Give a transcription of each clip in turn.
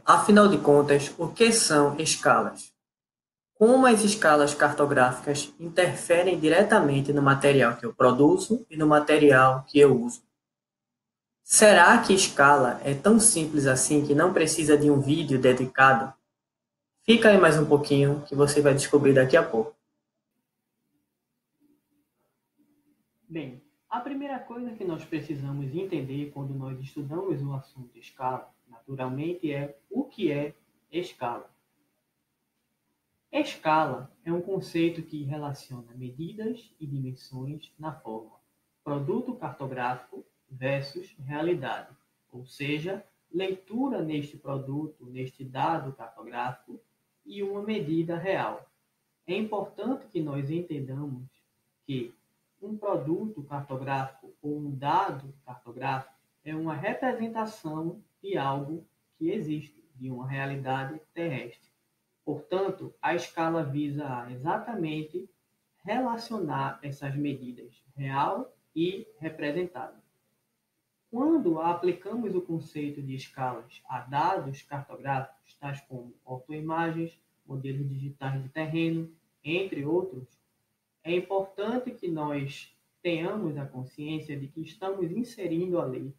Afinal de contas, o que são escalas? Como as escalas cartográficas interferem diretamente no material que eu produzo e no material que eu uso? Será que escala é tão simples assim que não precisa de um vídeo dedicado? Fica aí mais um pouquinho que você vai descobrir daqui a pouco. Bem, a primeira coisa que nós precisamos entender quando nós estudamos o assunto escala, naturalmente, é o que é escala. Escala é um conceito que relaciona medidas e dimensões na forma produto cartográfico versus realidade, ou seja, leitura neste produto, neste dado cartográfico e uma medida real. É importante que nós entendamos que um produto cartográfico ou um dado cartográfico é uma representação de algo que existe, de uma realidade terrestre. Portanto, a escala visa a exatamente relacionar essas medidas real e representada. Quando aplicamos o conceito de escalas a dados cartográficos, tais como ortoimagens, modelos digitais de terreno, entre outros, é importante que nós tenhamos a consciência de que estamos inserindo ali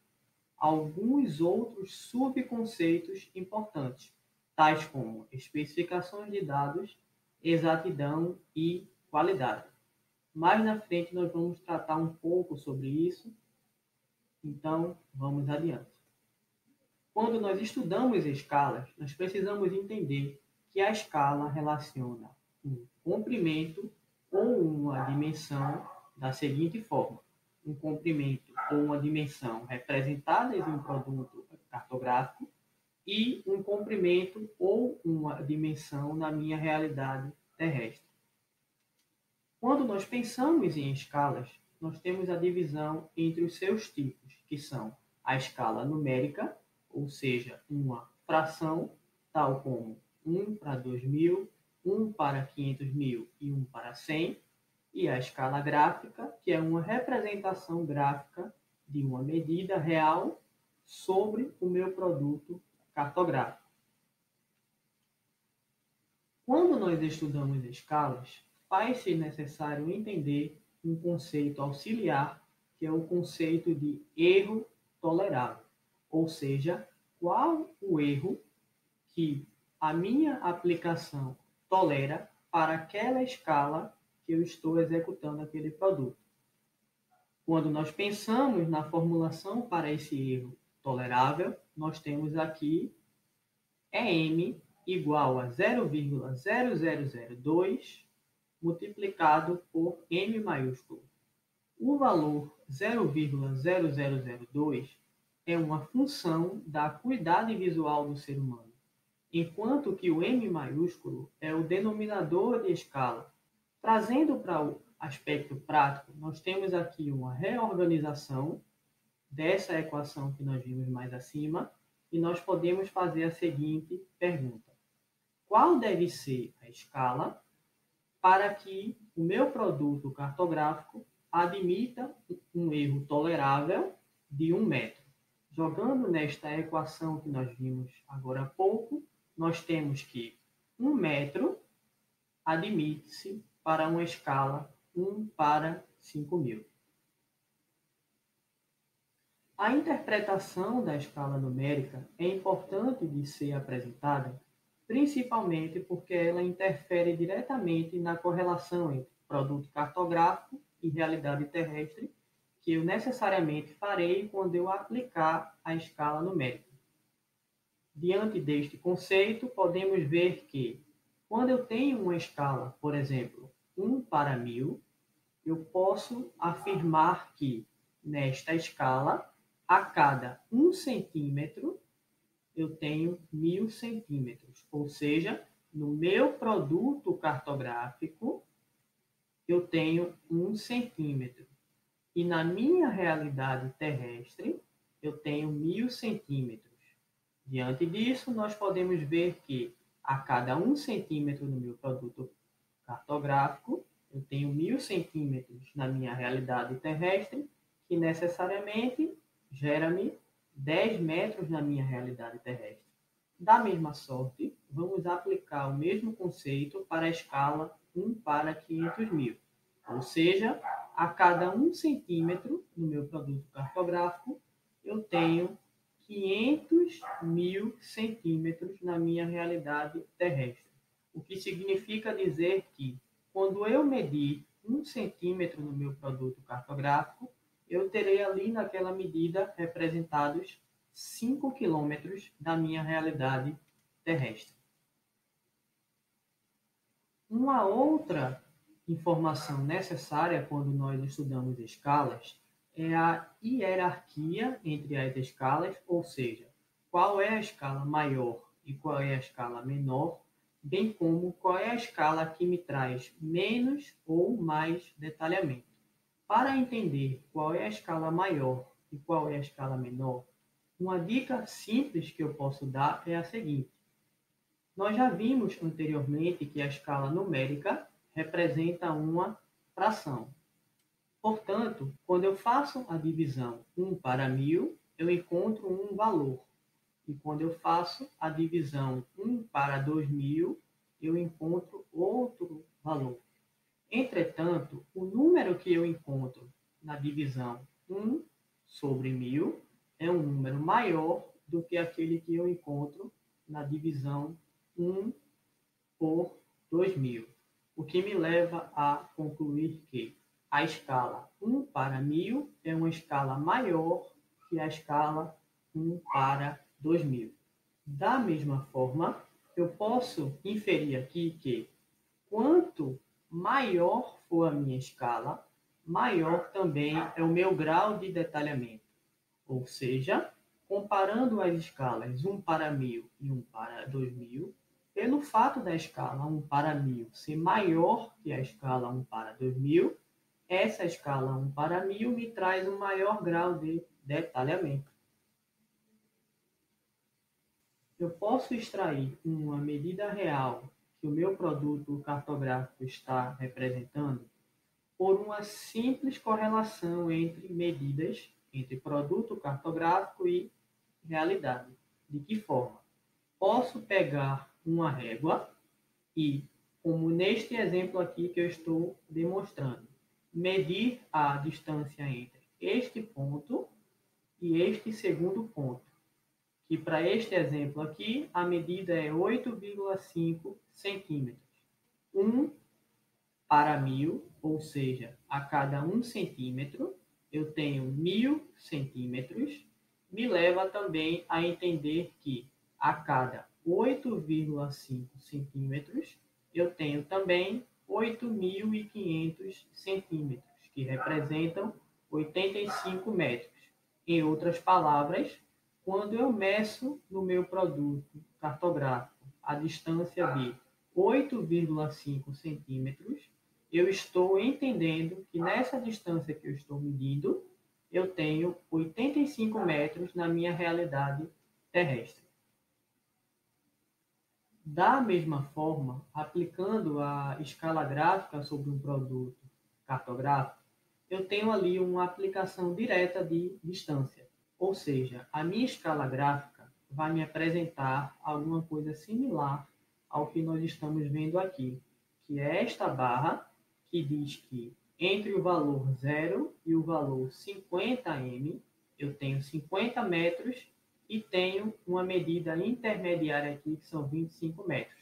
alguns outros subconceitos importantes, tais como especificações de dados, exatidão e qualidade. Mais na frente nós vamos tratar um pouco sobre isso, então vamos adiante. Quando nós estudamos escalas, nós precisamos entender que a escala relaciona um comprimento ou uma dimensão da seguinte forma: um comprimento ou uma dimensão representadas em um produto cartográfico e um comprimento ou uma dimensão na minha realidade terrestre. Quando nós pensamos em escalas, nós temos a divisão entre os seus tipos, que são a escala numérica, ou seja, uma fração, tal como 1 para 2.000, 1 para 500.000 e 1 para 100, e a escala gráfica, que é uma representação gráfica de uma medida real sobre o meu produto cartográfico. Quando nós estudamos escalas, faz-se necessário entender um conceito auxiliar, que é o conceito de erro tolerável, ou seja, qual o erro que a minha aplicação tolera para aquela escala que eu estou executando aquele produto. Quando nós pensamos na formulação para esse erro tolerável, nós temos aqui EM igual a 0,0002 multiplicado por M maiúsculo. O valor 0,0002 é uma função da acuidade visual do ser humano, enquanto que o M maiúsculo é o denominador de escala. Trazendo para o aspecto prático, nós temos aqui uma reorganização dessa equação que nós vimos mais acima, e nós podemos fazer a seguinte pergunta: qual deve ser a escala para que o meu produto cartográfico admita um erro tolerável de 1 metro? Jogando nesta equação que nós vimos agora há pouco, nós temos que 1 metro admite-se para uma escala 1 para 5.000. A interpretação da escala numérica é importante de ser apresentada, principalmente porque ela interfere diretamente na correlação entre produto cartográfico e realidade terrestre, que eu necessariamente farei quando eu aplicar a escala numérica. Diante deste conceito, podemos ver que, quando eu tenho uma escala, por exemplo, 1 para 1.000, eu posso afirmar que, nesta escala, a cada 1 centímetro, eu tenho 1.000 centímetros. Ou seja, no meu produto cartográfico, eu tenho 1 centímetro. E na minha realidade terrestre, eu tenho 1.000 centímetros. Diante disso, nós podemos ver que a cada 1 centímetro no meu produto cartográfico, eu tenho 1.000 centímetros na minha realidade terrestre, que necessariamente gera-me 10 metros na minha realidade terrestre. Da mesma sorte, vamos aplicar o mesmo conceito para a escala 1:500.000, ou seja, a cada 1 centímetro no meu produto cartográfico, eu tenho 500.000 centímetros na minha realidade terrestre. O que significa dizer que, quando eu medir 1 centímetro no meu produto cartográfico, eu terei ali naquela medida representados 5 quilômetros da minha realidade terrestre. Uma outra informação necessária quando nós estudamos escalas é a hierarquia entre as escalas, ou seja, qual é a escala maior e qual é a escala menor, bem como qual é a escala que me traz menos ou mais detalhamento. Para entender qual é a escala maior e qual é a escala menor, uma dica simples que eu posso dar é a seguinte: nós já vimos anteriormente que a escala numérica representa uma fração. Portanto, quando eu faço a divisão 1/1000, eu encontro um valor. E quando eu faço a divisão 1/2000, eu encontro outro valor. Entretanto, o número que eu encontro na divisão 1/1000 é um número maior do que aquele que eu encontro na divisão 1/2000, o que me leva a concluir que a escala 1/1000 é uma escala maior que a escala 1/2000. Da mesma forma, eu posso inferir aqui que quanto maior for a minha escala, maior também é o meu grau de detalhamento. Ou seja, comparando as escalas 1/1000 e 1/2000, pelo fato da escala 1/1000 ser maior que a escala 1/2000, essa escala 1/1000 me traz um maior grau de detalhamento. Eu posso extrair uma medida real que o meu produto cartográfico está representando por uma simples correlação entre medidas, entre produto cartográfico e realidade. De que forma? Posso pegar uma régua e, como neste exemplo aqui que eu estou demonstrando, medir a distância entre este ponto e este segundo ponto, que para este exemplo aqui, a medida é 8,5 centímetros. 1/1000, ou seja, a cada 1 centímetro, eu tenho 1000 centímetros, me leva também a entender que a cada 8,5 centímetros, eu tenho também 8.500 centímetros, que representam 85 metros. Em outras palavras, quando eu meço no meu produto cartográfico a distância de 8,5 centímetros, eu estou entendendo que nessa distância que eu estou medindo, eu tenho 85 metros na minha realidade terrestre. Da mesma forma, aplicando a escala gráfica sobre um produto cartográfico, eu tenho ali uma aplicação direta de distância. Ou seja, a minha escala gráfica vai me apresentar alguma coisa similar ao que nós estamos vendo aqui, que é esta barra que diz que entre o valor 0 e o valor 50m, eu tenho 50 metros e tenho uma medida intermediária aqui, que são 25 metros.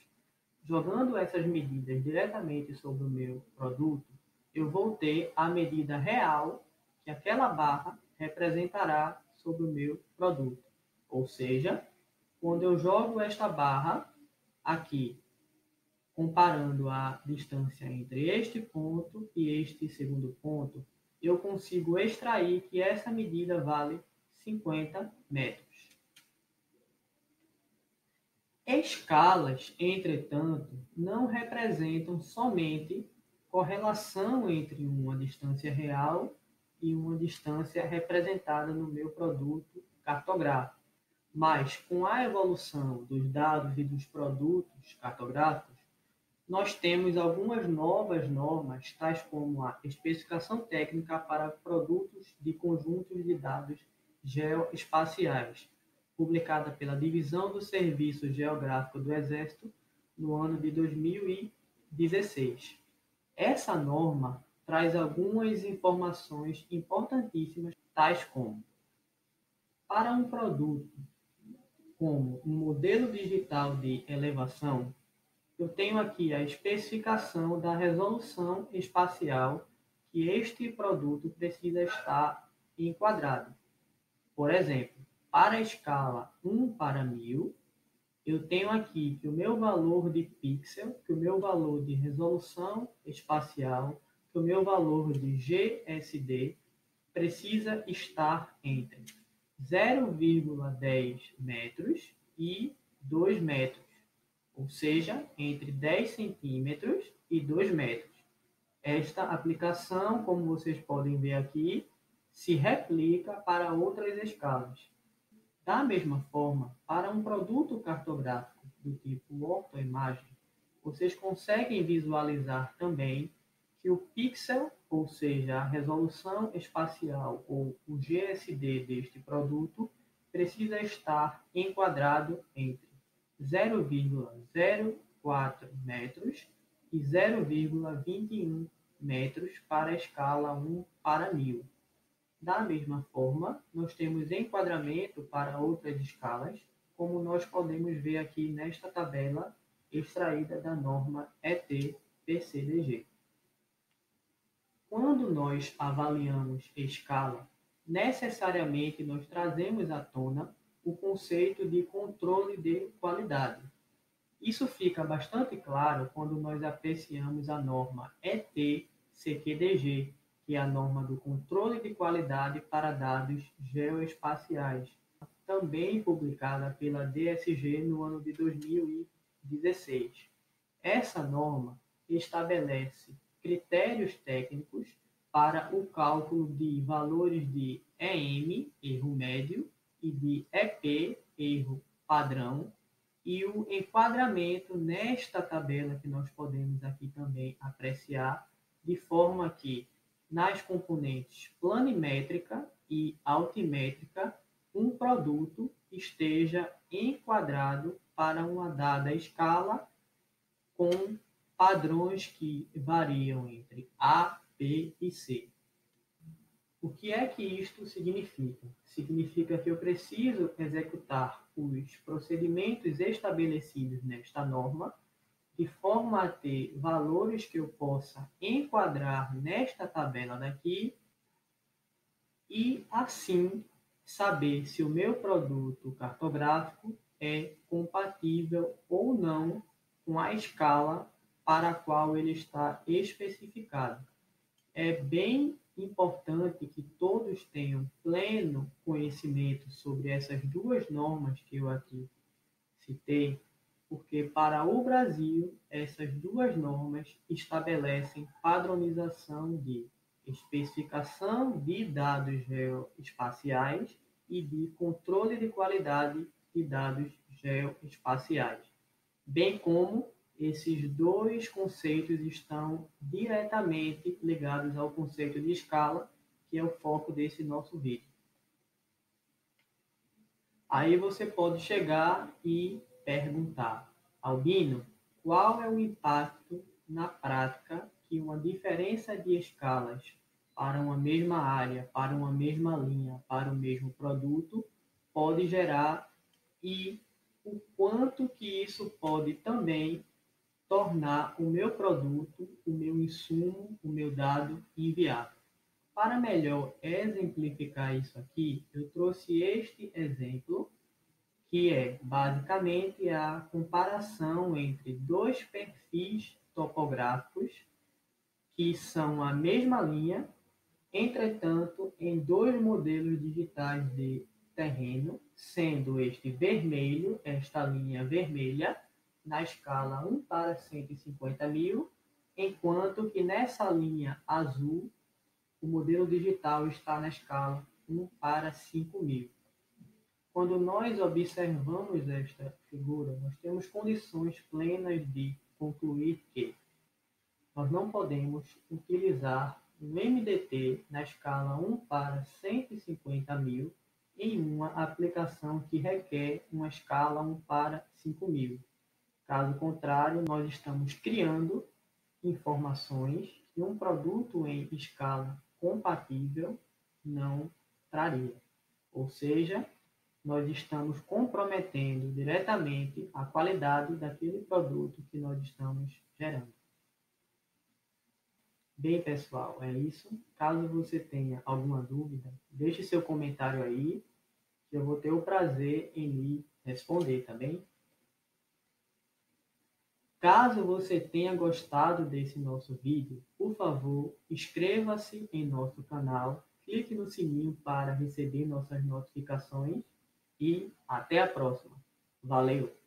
Jogando essas medidas diretamente sobre o meu produto, eu vou ter a medida real que aquela barra representará sobre o meu produto. Ou seja, quando eu jogo esta barra aqui, comparando a distância entre este ponto e este segundo ponto, eu consigo extrair que essa medida vale 50 metros. Escalas, entretanto, não representam somente correlação entre uma distância real e uma distância representada no meu produto cartográfico. Mas, com a evolução dos dados e dos produtos cartográficos, nós temos algumas novas normas, tais como a especificação técnica para produtos de conjuntos de dados geoespaciais, publicada pela Divisão do Serviço Geográfico do Exército no ano de 2016. Essa norma traz algumas informações importantíssimas, tais como: para um produto como um modelo digital de elevação, eu tenho aqui a especificação da resolução espacial que este produto precisa estar enquadrado. Por exemplo, para a escala 1:1000, eu tenho aqui que o meu valor de pixel, que o meu valor de resolução espacial, que o meu valor de GSD precisa estar entre 0,10 metros e 2 metros, ou seja, entre 10 centímetros e 2 metros. Esta aplicação, como vocês podem ver aqui, se replica para outras escalas. Da mesma forma, para um produto cartográfico do tipo ortoimagem, vocês conseguem visualizar também que o pixel, ou seja, a resolução espacial ou o GSD deste produto, precisa estar enquadrado entre 0,04 metros e 0,21 metros para a escala 1:1000. Da mesma forma, nós temos enquadramento para outras escalas, como nós podemos ver aqui nesta tabela extraída da norma ET-PCDG. Quando nós avaliamos escala, necessariamente nós trazemos à tona o conceito de controle de qualidade. Isso fica bastante claro quando nós apreciamos a norma ET-CQDG, que é a norma do controle de qualidade para dados geoespaciais, também publicada pela DSG no ano de 2016. Essa norma estabelece critérios técnicos para o cálculo de valores de EM, erro médio, e de EP, erro padrão, e o enquadramento nesta tabela que nós podemos aqui também apreciar, de forma que nas componentes planimétrica e altimétrica, um produto esteja enquadrado para uma dada escala com padrões que variam entre A, B e C. O que é que isto significa? Significa que eu preciso executar os procedimentos estabelecidos nesta norma de forma a ter valores que eu possa enquadrar nesta tabela daqui e, assim, saber se o meu produto cartográfico é compatível ou não com a escala para a qual ele está especificado. É bem importante que todos tenham pleno conhecimento sobre essas duas normas que eu aqui citei, porque para o Brasil, essas duas normas estabelecem padronização de especificação de dados geoespaciais e de controle de qualidade de dados geoespaciais, bem como esses dois conceitos estão diretamente ligados ao conceito de escala, que é o foco desse nosso vídeo. Aí você pode chegar e perguntar: Albino, qual é o impacto na prática que uma diferença de escalas para uma mesma área, para uma mesma linha, para o mesmo produto pode gerar e o quanto que isso pode também tornar o meu produto, o meu insumo, o meu dado inviável. Para melhor exemplificar isso aqui, eu trouxe este exemplo, que é basicamente a comparação entre dois perfis topográficos que são a mesma linha, entretanto, em dois modelos digitais de terreno, sendo este vermelho, esta linha vermelha, na escala 1:150.000, enquanto que nessa linha azul, o modelo digital está na escala 1:5.000. Quando nós observamos esta figura, nós temos condições plenas de concluir que nós não podemos utilizar um MDT na escala 1:150.000 em uma aplicação que requer uma escala 1 para 5.000. Caso contrário, nós estamos criando informações que um produto em escala compatível não traria. Ou seja, nós estamos comprometendo diretamente a qualidade daquele produto que nós estamos gerando. Bem, pessoal, é isso. Caso você tenha alguma dúvida, deixe seu comentário aí, que eu vou ter o prazer em lhe responder, tá bem? Caso você tenha gostado desse nosso vídeo, por favor, inscreva-se em nosso canal, clique no sininho para receber nossas notificações e até a próxima. Valeu!